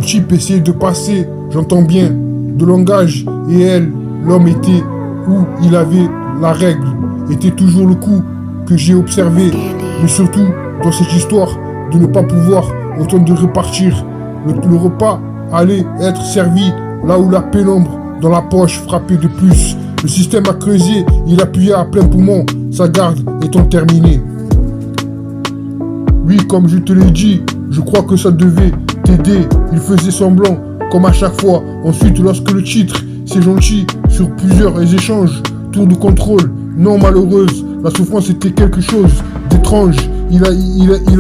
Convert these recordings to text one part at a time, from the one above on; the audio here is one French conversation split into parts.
type essayait de passer, j'entends bien, de langage, et elle, l'homme était où il avait la règle, était toujours le coup que j'ai observé, mais surtout dans cette histoire de ne pas pouvoir autant de repartir. Le repas allait être servi là où la pénombre dans la poche frappait de plus. Le système a creusé, il appuyait à plein poumon, sa garde étant terminée. Oui, comme je te l'ai dit, je crois que ça devait t'aider. Il faisait semblant, comme à chaque fois. Ensuite, lorsque le titre, c'est gentil, sur plusieurs échanges, tour de contrôle, non malheureuse, la souffrance était quelque chose d'étrange. Il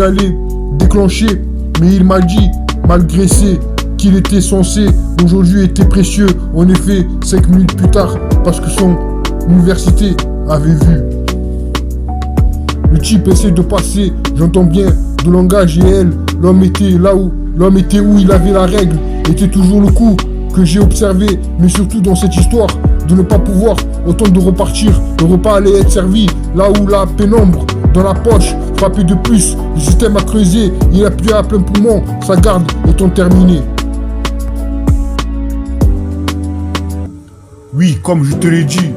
allait déclencher, mais il m'a dit, malgré qu'il était censé, aujourd'hui était précieux. En effet, 5 minutes plus tard, parce que son université avait vu. Le type essaie de passer, j'entends bien, de langage, et elle, l'homme était où il avait la règle, était toujours le coup que j'ai observé, mais surtout dans cette histoire de ne pas pouvoir autant de repartir. Le repas allait être servi là où la pénombre dans la poche frappait de plus. Le système a creusé, il appuyait à plein poumon, sa garde étant terminée. Oui, comme je te l'ai dit,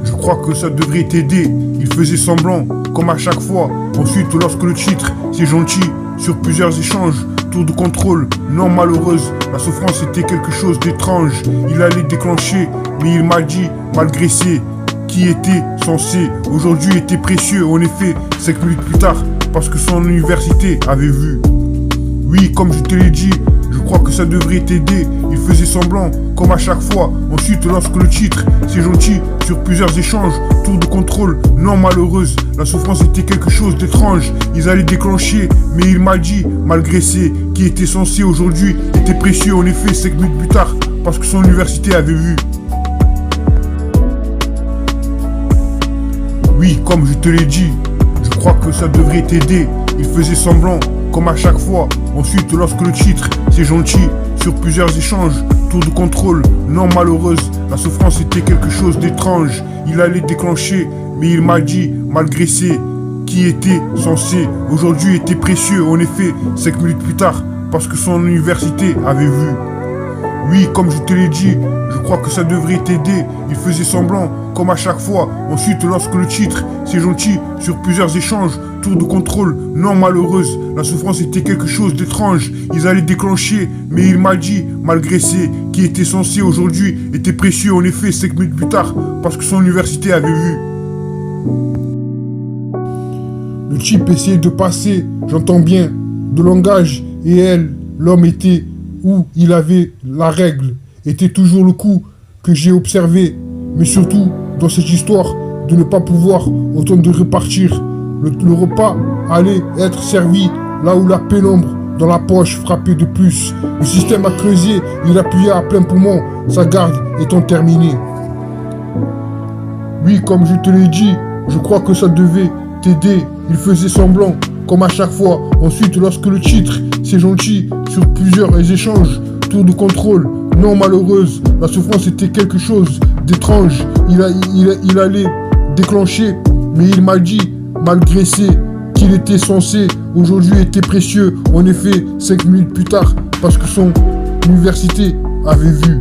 je crois que ça devrait t'aider. Il faisait semblant, comme à chaque fois. Ensuite, lorsque le titre, c'est gentil, sur plusieurs échanges, tour de contrôle, non malheureuse, la souffrance était quelque chose d'étrange. Il allait déclencher, mais il m'a dit, malgré qui était censé, aujourd'hui était précieux. En effet, 5 minutes plus tard, parce que son université avait vu. Oui, comme je te l'ai dit, je crois que ça devrait t'aider. Il faisait semblant, comme à chaque fois. Ensuite, lorsque le titre, c'est gentil, sur plusieurs échanges, tour de contrôle, non malheureuse, la souffrance était quelque chose d'étrange. Ils allaient déclencher, mais il m'a dit, malgré qui était censé, aujourd'hui était précieux. En effet, 5 minutes plus tard, parce que son université avait vu. Oui, comme je te l'ai dit, je crois que ça devrait t'aider. Il faisait semblant, comme à chaque fois. Ensuite, lorsque le titre, c'est gentil, sur plusieurs échanges, tour de contrôle, non malheureuse, la souffrance était quelque chose d'étrange. Il allait déclencher, mais il m'a dit, malgré qui était censé, aujourd'hui était précieux. En effet, 5 minutes plus tard, parce que son université avait vu. Oui, comme je te l'ai dit, je crois que ça devrait t'aider. Il faisait semblant, comme à chaque fois. Ensuite, lorsque le titre, c'est gentil, sur plusieurs échanges, tour de contrôle, non malheureuse, la souffrance était quelque chose d'étrange. Ils allaient déclencher, mais il m'a dit, malgré qui était censé, aujourd'hui était précieux. En effet, 5 minutes plus tard, parce que son université avait vu. Le type essayait de passer, j'entends bien, de langage, et elle, l'homme était où il avait la règle, était toujours le coup que j'ai observé, mais surtout dans cette histoire de ne pas pouvoir autant de repartir. Le repas allait être servi là où la pénombre dans la poche frappait de plus. Le système a creusé, il appuyait à plein poumon, sa garde étant terminée. Oui, comme je te l'ai dit, je crois que ça devait t'aider. Il faisait semblant, comme à chaque fois. Ensuite, lorsque le titre, c'est gentil, sur plusieurs échanges, tour de contrôle, non malheureuse, la souffrance était quelque chose d'étrange. Il allait déclencher, mais il m'a dit, malgré qu'il était censé, aujourd'hui était précieux. En effet, 5 minutes plus tard, parce que son université avait vu.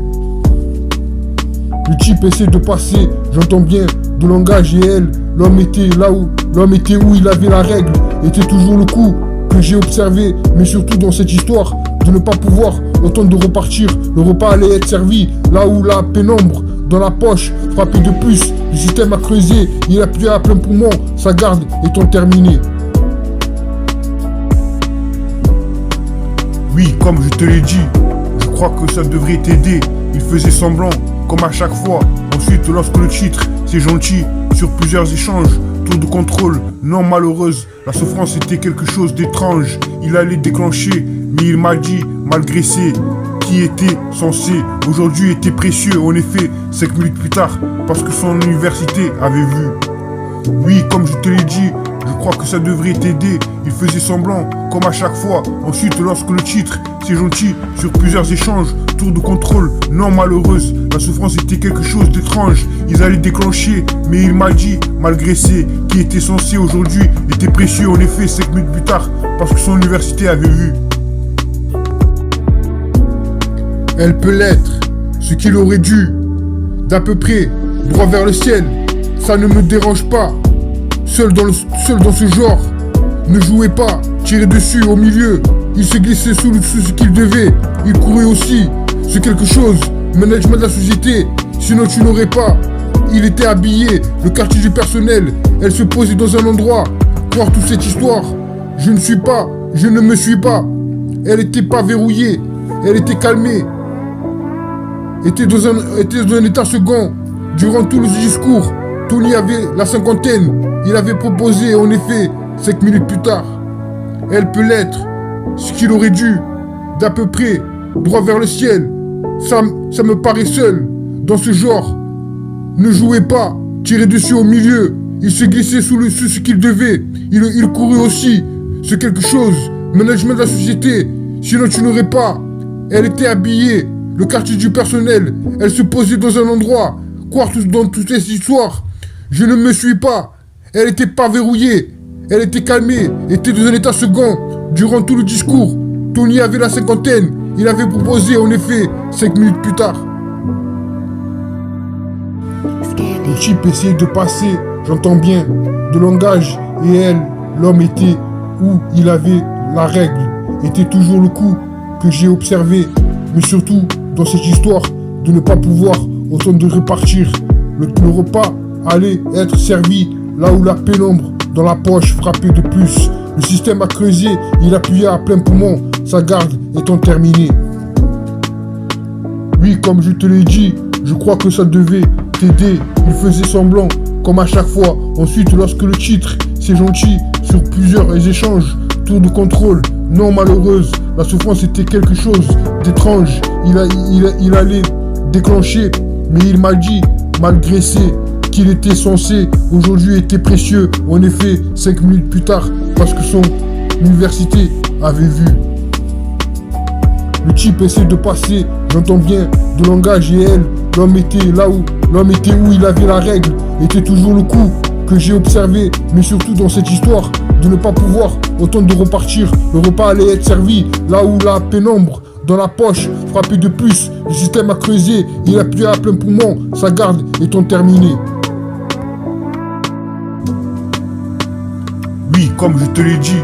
Le type essaie de passer, j'entends bien, de langage, et elle, l'homme était où il avait la règle, était toujours le coup que j'ai observé, mais surtout dans cette histoire de ne pas pouvoir autant de repartir. Le repas allait être servi là où la pénombre dans la poche frappait de plus. Le système a creusé, il appuyait à plein poumon, sa garde étant terminée. Oui, comme je te l'ai dit, je crois que ça devrait t'aider. Il faisait semblant, comme à chaque fois. Ensuite, lorsque le titre, c'est gentil, sur plusieurs échanges, tour de contrôle, non malheureuse, la souffrance était quelque chose d'étrange. Il allait déclencher, mais il m'a dit, malgré qui était censé, aujourd'hui était précieux. En effet, 5 minutes plus tard, parce que son université avait vu. Oui, comme je te l'ai dit, je crois que ça devrait t'aider. Il faisait semblant, comme à chaque fois. Ensuite, lorsque le titre, c'est gentil, sur plusieurs échanges, tour de contrôle, non malheureuse, la souffrance était quelque chose d'étrange. Ils allaient déclencher, mais il m'a dit, malgré qui était censé, aujourd'hui était précieux. En effet, 5 minutes plus tard, parce que son université avait vu. Elle peut l'être, ce qu'il aurait dû, d'à peu près, droit vers le ciel. Ça ne me dérange pas, seul dans ce genre. Ne jouez pas, tirez dessus au milieu. Il se glissait sous ce qu'il devait. Il courait aussi, c'est quelque chose. Management de la société, sinon tu n'aurais pas. Il était habillé, le quartier du personnel. Elle se posait dans un endroit. Croire toute cette histoire. Je ne me suis pas. Elle était pas verrouillée, elle était calmée. Était dans un état second. Durant tout le discours, Tony avait la cinquantaine. Il avait proposé, en effet, 5 minutes plus tard. Elle peut l'être, ce qu'il aurait dû, d'à peu près, droit vers le ciel. Ça me paraît seul, dans ce genre. Ne jouez pas, tirez dessus au milieu. Il se glissait sous ce qu'il devait. Il courait aussi, c'est quelque chose. Management de la société, sinon tu n'aurais pas. Elle était habillée, le quartier du personnel. Elle se posait dans un endroit. Croire dans toutes ces histoires. Je ne me suis pas. Elle était pas verrouillée. Elle était calmée, était dans un état second. Durant tout le discours, Tony avait la cinquantaine. Il avait proposé, en effet, 5 minutes plus tard. Le type essayait de passer, j'entends bien, de langage. Et elle, l'homme était où il avait la règle. Était toujours le coup que j'ai observé. Mais surtout, dans cette histoire, de ne pas pouvoir autant de repartir. Le repas allait être servi là où la pénombre dans la poche frappait de plus. Le système a creusé, il appuyait à plein poumon, sa garde étant terminée. Oui, comme je te l'ai dit, je crois que ça devait t'aider. Il faisait semblant, comme à chaque fois. Ensuite, lorsque le titre, c'est gentil, sur plusieurs échanges, tour de contrôle, non malheureuse, la souffrance était quelque chose d'étrange. Il allait déclencher, mais il m'a dit, malgré qu'il était censé, aujourd'hui était précieux. En effet, 5 minutes plus tard, parce que son université avait vu. Le type essaie de passer, j'entends bien, de langage et elle, l'homme était où il avait la règle, était toujours le coup que j'ai observé, mais surtout dans cette histoire, de ne pas pouvoir autant de repartir. Le repas allait être servi là où la pénombre dans la poche frappait de plus. Le système a creusé, il appuyait à plein poumon, sa garde étant terminée. Oui, comme je te l'ai dit,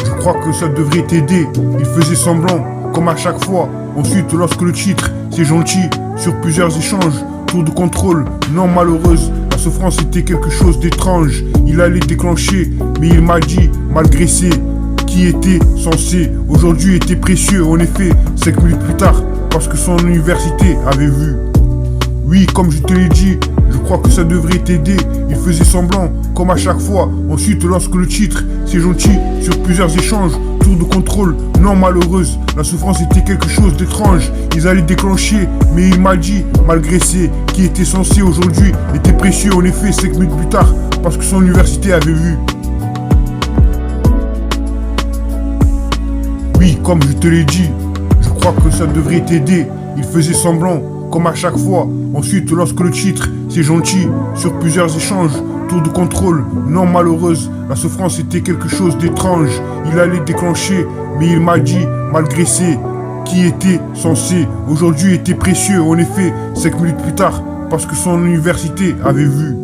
je crois que ça devrait t'aider. Il faisait semblant, comme à chaque fois. Ensuite, lorsque le titre, c'est gentil, sur plusieurs échanges, tour de contrôle, non malheureuse, la souffrance était quelque chose d'étrange. Il allait déclencher, mais il m'a dit, malgré qui était censé, aujourd'hui était précieux. En effet, 5 minutes plus tard, parce que son université avait vu. Oui, comme je te l'ai dit, je crois que ça devrait t'aider. Il faisait semblant, comme à chaque fois. Ensuite, lorsque le titre, c'est gentil, sur plusieurs échanges, tour de contrôle, non malheureuse, la souffrance était quelque chose d'étrange. Ils allaient déclencher, mais il m'a dit, malgré qui était censé aujourd'hui, était précieux. En effet, 5 minutes plus tard, parce que son université avait vu. Oui, comme je te l'ai dit, je crois que ça devrait t'aider. Il faisait semblant, comme à chaque fois. Ensuite, lorsque le titre, c'est gentil, sur plusieurs échanges, tour de contrôle, non malheureuse, la souffrance était quelque chose d'étrange. Il allait déclencher, mais il m'a dit, malgré qui était censé, aujourd'hui était précieux. En effet, 5 minutes plus tard, parce que son université avait vu.